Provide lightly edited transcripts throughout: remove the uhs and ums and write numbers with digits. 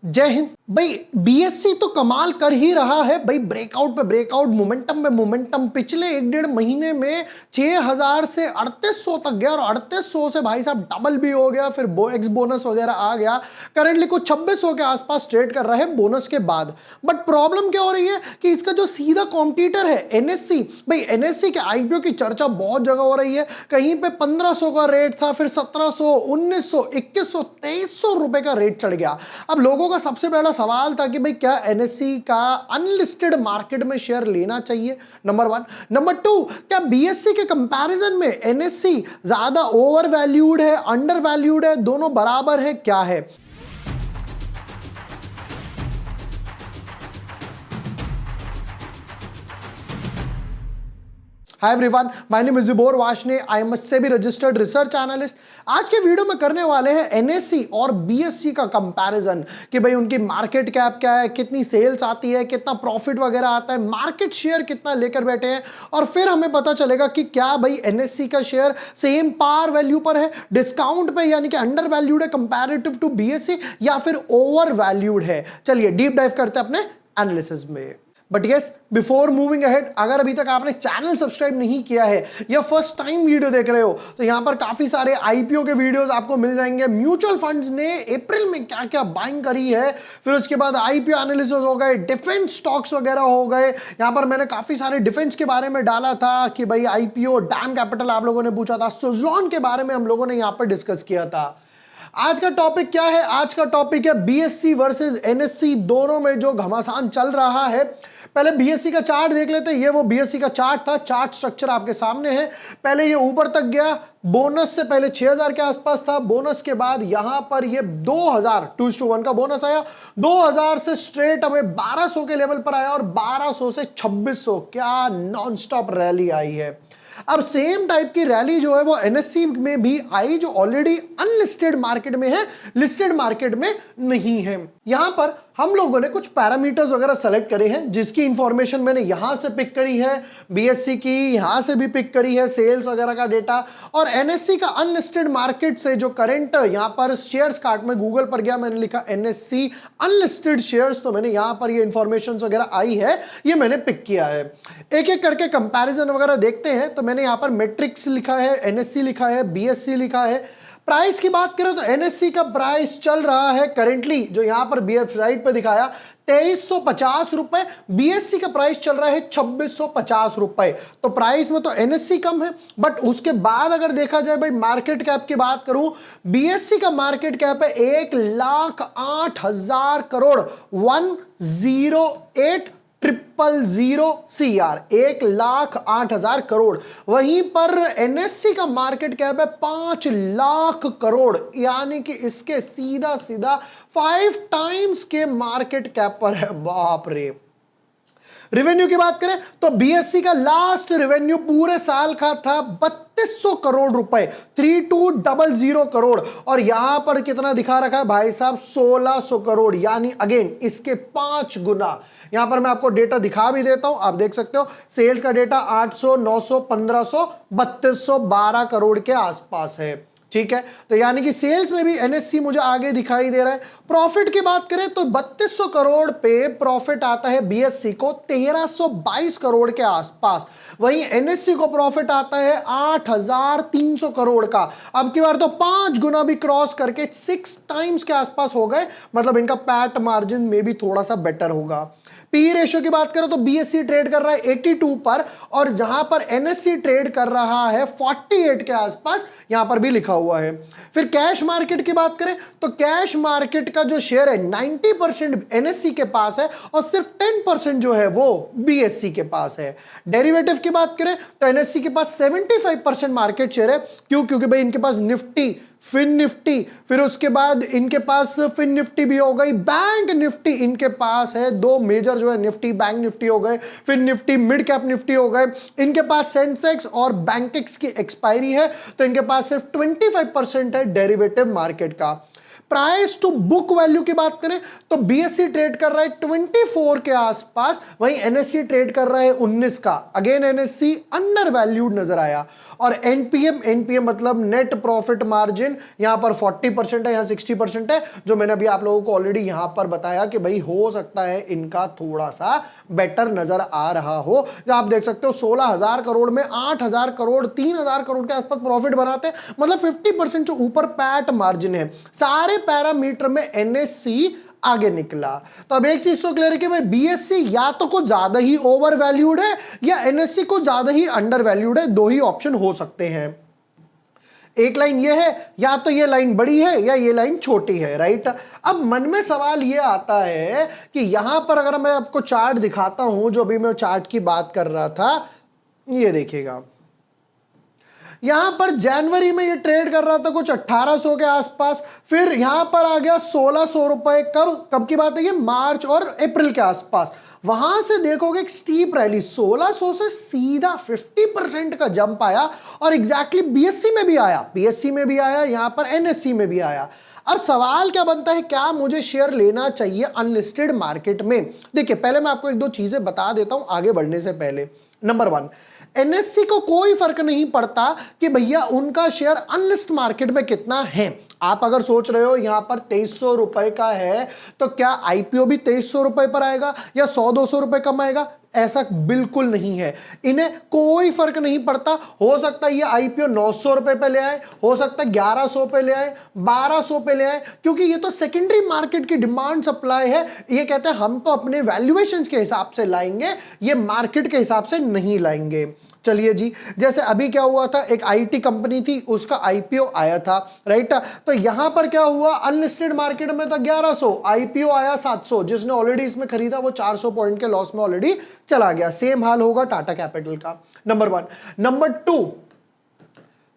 जय हिंद भाई। बीएससी तो कमाल कर ही रहा है भाई, ब्रेकआउट पे ब्रेकआउट, मोमेंटम पे मोमेंटम। पिछले एक डेढ़ महीने में 6000 से 3800 तक गया और 3800 से भाई साहब डबल भी हो गया, फिर एक्स बोनस वगैरह आ गया। करंटली कुछ 2600 के आसपास ट्रेड कर रहा है बोनस के बाद। बट प्रॉब्लम क्या हो रही है कि इसका जो सीधा कॉम्पिटिटर है एनएससी, भाई एनएससी के आईपीओ की चर्चा बहुत जगह हो रही है। कहीं पे 1500 का रेट था, फिर 1700, 1900, 2100, 2300 रुपए का रेट चढ़ गया। अब लोगों का सबसे पहला सवाल था कि भाई क्या एनएससी का अनलिस्टेड मार्केट में शेयर लेना चाहिए, नंबर वन। नंबर टू, क्या बीएससी के कंपैरिजन में एनएससी ज्यादा ओवर वैल्यूड है, अंडर वैल्यूड है, दोनों बराबर है, क्या है? Hi everyone, my name is Jubor Washne, I am a SEBI registered research analyst. आज के वीडियो में करने वाले हैं एनएससी और बीएससी का कंपैरिजन कि भाई उनकी मार्केट कैप क्या है, कितनी सेल्स आती है, कितना प्रॉफिट वगैरह आता है, मार्केट शेयर कितना लेकर बैठे हैं। और फिर हमें पता चलेगा कि क्या भाई एनएससी का शेयर सेम पार वैल्यू पर है, डिस्काउंट पे यानी कि अंडर वैल्यूड है कंपैरेटिव टू बीएससी, या फिर ओवर वैल्यूड है। चलिए डीप डाइव करते हैं अपने एनालिसिस में। But yes, before moving ahead, अगर अभी तक आपने चैनल सब्सक्राइब नहीं किया है या फर्स्ट टाइम वीडियो देख रहे हो तो यहां पर काफी सारे आईपीओ के वीडियोस आपको मिल जाएंगे। म्यूचुअल फंड्स ने अप्रैल में क्या क्या बाइंग करी है, फिर उसके बाद आईपीओ एनालिसिस हो गए, डिफेंस स्टॉक्स वगैरह हो गए। यहां पर मैंने काफी सारे डिफेंस के बारे में डाला था कि भाई आईपीओ, डैम कैपिटल आप लोगों ने पूछा था, सुजलॉन के बारे में हम लोगों ने यहां पर डिस्कस किया था। आज का टॉपिक क्या है? आज का टॉपिक है बीएससी वर्सेस एनएससी, दोनों में जो घमासान चल रहा है। पहले बीएससी का चार्ट देख लेते हैं। ये वो बीएससी का चार्ट था, चार्ट स्ट्रक्चर आपके सामने है। पहले ये ऊपर तक गया, बोनस से पहले 6000 के आसपास था, बोनस के बाद यहां पर ये 2000 2:1 का बोनस आया, 2000 से स्ट्रेट अवे 1200 के लेवल पर आया और 1200 से 2600, क्या नॉनस्टॉप रैली आई है। अब सेम टाइप की रैली जो है वो एनएससी में भी आई, जो ऑलरेडी अनलिस्टेड मार्केट में है, लिस्टेड मार्केट में नहीं है। यहां पर हम लोगों ने कुछ पैरामीटर्स वगैरह सेलेक्ट करे हैं, जिसकी इंफॉर्मेशन मैंने यहां से पिक करी है, बीएससी की यहां से भी पिक करी है, सेल्स वगैरह का डेटा, और एनएससी का अनलिस्टेड मार्केट से जो करंट यहां पर शेयर्स कार्ट में गूगल पर गया, मैंने लिखा एनएससी अनलिस्टेड शेयर्स, तो मैंने यहां पर ये इंफॉर्मेशन वगैरह आई है, ये मैंने पिक किया है। एक एक करके कंपैरिजन वगैरह देखते हैं। तो मैंने यहां पर मैट्रिक्स लिखा है, एनएससी लिखा है, बीएससी लिखा है। प्राइस की बात करें तो एनएससी का प्राइस चल रहा है करंटली, जो यहां पर बीएफ साइट पे दिखाया, 2350 रुपए। बीएससी का प्राइस चल रहा है 2650 रुपए। तो प्राइस में तो एनएससी कम है, बट उसके बाद अगर देखा जाए भाई मार्केट कैप की बात करूं, बीएससी का मार्केट कैप है 1,08,000 करोड़, 108 000 CR, 1,08,000 करोड़। वहीं पर एनएससी का मार्केट कैप है 5 लाख करोड़, यानी कि इसके सीधा सीधा 5 टाइम्स के मार्केट कैप पर है। बाप रे। रेवेन्यू की बात करें तो बीएससी का लास्ट रेवेन्यू पूरे साल का था 3200 करोड़ रुपए, 3200 करोड़, और यहां पर कितना दिखा रखा है भाई साहब, 1600 करोड़, यानी अगेन इसके 5 गुना। यहां पर मैं आपको डेटा दिखा भी देता हूं, आप देख सकते हो। सेल्स का डेटा 800, 900, 1500, 3212 करोड़ के आसपास है। ठीक है, तो यानी कि सेल्स में भी एनएससी मुझे आगे दिखाई दे रहा है। प्रॉफिट की बात करें तो 3200 करोड़ पे प्रॉफिट आता है बीएससी को 1322 करोड़ के आसपास, वहीं एनएससी को प्रॉफिट आता है 8300 करोड़ का। अब की बार तो 5 गुना भी क्रॉस करके 6 टाइम्स के आसपास हो गए, मतलब इनका पैट मार्जिन में भी थोड़ा सा बेटर होगा। पी रेशियो की बात करें तो बीएससी ट्रेड कर रहा है 82 पर, और जहां पर एनएससी ट्रेड कर रहा है 48 के आसपास, यहां पर भी लिखा हुआ है। फिर कैश मार्केट की बात करें तो कैश मार्केट का जो शेयर है 90% एनएससी के पास है और सिर्फ 10% जो है वो बीएससी के पास है। डेरिवेटिव की बात करें तो एनएससी के पास 75% मार्केट शेयर है। क्यों? क्योंकि भाई इनके पास निफ्टी, फिन निफ्टी, फिर उसके बाद इनके पास फिन निफ्टी भी हो गई, बैंक निफ्टी इनके पास है, दो मेजर जो है निफ्टी बैंक निफ्टी हो गए, fin Nifty mid cap Nifty हो गए। इनके पास सेंसेक्स और बैंकेक्स की एक्सपायरी है, तो इनके पास सिर्फ 25% है डेरिवेटिव मार्केट का। प्राइस टू बुक वैल्यू की बात करें तो बीएससी ट्रेड कर रहा है 24 के आसपास, वहीं एनएससी ट्रेड कर रहा है 19 का। अगेन एनएससी अंडर वैल्यूड नजर आया। और एनपीएम मतलब नेट प्रॉफिट मार्जिन, यहां पर 40% है, यहां 60% है, जो मैंने अभी आप लोगों को ऑलरेडी यहां पर बताया कि भाई हो सकता है इनका थोड़ा सा बेटर नजर आ रहा हो। आप देख सकते हो 16,000 करोड़ में 8,000 करोड़ 3,000 करोड़ के आसपास प्रॉफिट बनाते हैं, मतलब 50% जो ऊपर पैट मार्जिन है। सारे पैरामीटर में एनएससी आगे निकला। तो अब एक चीज तो क्लियर है कि भाई बीएससी या तो कुछ ज्यादा ही ओवर वैल्यूड है या एनएससी को ज्यादा ही अंडर वैल्यूड है। दो ही ऑप्शन हो सकते हैं। एक लाइन ये है, या तो ये लाइन बड़ी है या ये लाइन छोटी है, राइट। अब मन में सवाल ये आता है कि यहां पर अगर मैं आपको चार्ट दिखाता हूं, जो अभी मैं चार्ट की बात कर रहा था, ये देखिएगा, यहां पर जनवरी में ये ट्रेड कर रहा था कुछ 1800 के आसपास, फिर यहां पर आ गया 1600 रुपए। कब की बात है ये? मार्च और अप्रैल के आसपास। वहां से देखोगे एक स्टीप रैली, 1600 से सीधा 50% का जंप आया और एग्जैक्टली बीएससी में भी आया, पीएससी में भी आया, यहां पर एनएससी में भी आया। अब सवाल क्या बनता है, क्या मुझे शेयर लेना चाहिए अनलिस्टेड मार्केट में? देखिए, पहले मैं आपको एक दो चीजें बता देता हूं आगे बढ़ने से पहले। नंबर 1, एनएससी को कोई फर्क नहीं पड़ता कि भैया उनका शेयर अनलिस्ट मार्केट में कितना है। आप अगर सोच रहे हो यहां पर 2300 रुपए का है, तो क्या आईपीओ भी 2300 रुपए पर आएगा या 100-200 रुपए कम आएगा? ऐसा बिल्कुल नहीं है। इन्हें कोई फर्क नहीं पड़ता। हो सकता है ये आईपीओ 900 रुपए पे ले आए, हो सकता है 1100 पे ले आए, 1200 पे ले आए, क्योंकि ये तो सेकेंडरी मार्केट की डिमांड सप्लाई है। ये कहते हैं हम तो अपने वैल्यूएशंस के हिसाब से लाएंगे, ये मार्केट के हिसाब से नहीं लाएंगे। चलिए जी, जैसे अभी क्या हुआ था, एक आईटी कंपनी थी, उसका आईपीओ आया था, राइट। तो यहां पर क्या हुआ, अनलिस्टेड मार्केट में था 1100, आईपीओ आया 700, जिसने ऑलरेडी इसमें खरीदा वो 400 पॉइंट के लॉस में ऑलरेडी चला गया। सेम हाल होगा टाटा कैपिटल का। Number 1। Number 2,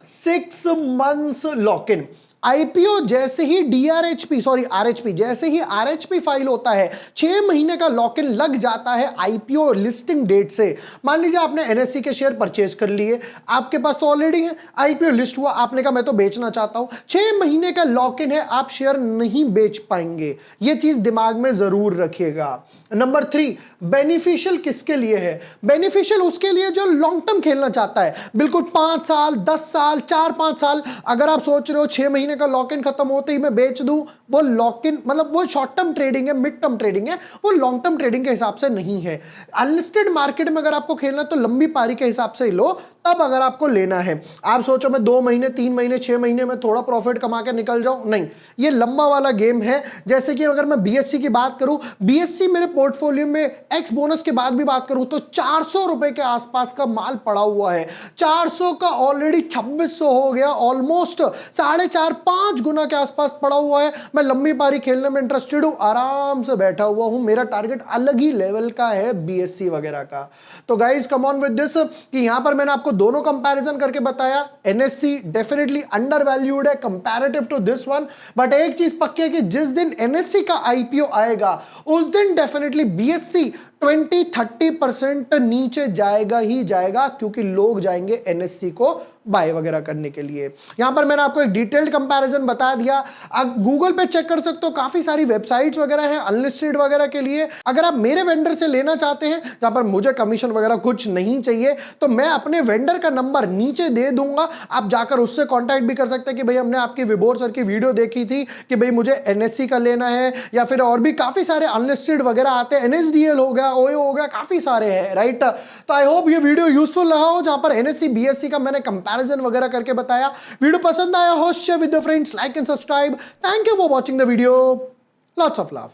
6 months lock in. IPO जैसे ही आरएचपी जैसे ही आरएचपी फाइल होता है, 6 महीने का लॉक इन लग जाता है आईपीओ लिस्टिंग डेट से। मान लीजिए आपने एनएससी के शेयर परचेज कर लिए, आपके पास तो ऑलरेडी है, आईपीओ लिस्ट हुआ, आपने कहा मैं तो बेचना चाहता हूं, 6 महीने का लॉक इन है, आप शेयर नहीं बेच पाएंगे। यह चीज दिमाग में जरूर रखिएगा। नंबर 3, बेनिफिशियल किसके लिए है? बेनिफिशियल उसके लिए जो लॉन्ग टर्म खेलना चाहता है, बिल्कुल 5 साल 10 साल 4-5 साल। अगर आप सोच रहे हो 6 महीने का लॉक इन खत्म होते ही मैं बेच दूं, वो लॉक इन मतलब वो शॉर्ट टर्म ट्रेडिंग है, मिड टर्म ट्रेडिंग है, वो लॉन्ग टर्म ट्रेडिंग के हिसाब से नहीं है। अनलिस्टेड मार्केट में अगर आपको खेलना तो लंबी पारी के हिसाब से लो, तब अगर आपको लेना है। आप सोचो मैं 2 महीने 3 महीने 6 महीने में थोड़ा प्रॉफिट कमा के निकल जाऊं, नहीं, ये लंबा वाला गेम है। जैसे कि अगर मैं बीएससी की बात करूं, बीएससी मेरे पोर्टफोलियो में एक्स बोनस के बाद भी बात करूं तो 400 रुपए के आसपास का माल पड़ा हुआ है। 400 का ऑलरेडी 2600 हो गया, ऑलमोस्ट 4.5-5 गुना के आसपास पड़ा हुआ है। मैं लंबी पारी खेलने में इंटरेस्टेड हूं, आराम से बैठा हुआ हूं, मेरा टारगेट अलग ही लेवल का है बीएससी वगैरह का। तो guys come on with this कि यहां पर मैंने आपको दोनों कंपैरिजन करके बताया। एनएससी डेफिनेटली अंडर वैल्यूड है comparative to this one, but एक चीज पक्की है कि जिस दिन एनएससी का आईपीओ आएगा उस दिन डेफिनेटली बीएससी 20-30% नीचे जाएगा ही जाएगा, क्योंकि लोग जाएंगे एनएससी को बाय वगैरह करने के लिए। यहां पर मैंने आपको एक डिटेल्ड कंपैरिजन बता दिया। आप गूगल पे चेक कर सकते हो, काफी सारी वेबसाइट्स वगैरह हैं अनलिस्टेड वगैरह के लिए। अगर आप मेरे वेंडर से लेना चाहते हैं जहां पर मुझे कमीशन वगैरह कुछ नहीं चाहिए, तो मैं अपने वेंडर का नंबर नीचे दे दूंगा, आप जाकर उससे कांटेक्ट भी कर सकते हैं कि भाई हमने आपकी विभोर सर की वीडियो देखी थी कि भाई मुझे एनएससी का लेना है, या फिर और भी काफी सारे अनलिस्टेड वगैरह आते हैं, एनएसडीएल हो गया, ओयो हो गया, काफी सारे हैं, राइट। तो आई होप ये वीडियो यूजफुल रहा हो, जहां पर एनएससी बीएससी का मैंने कंपैरिजन वगैरह करके बताया। वीडियो पसंद आया हो, share with your friends, like and subscribe. Thank you for watching the video. Lots of love.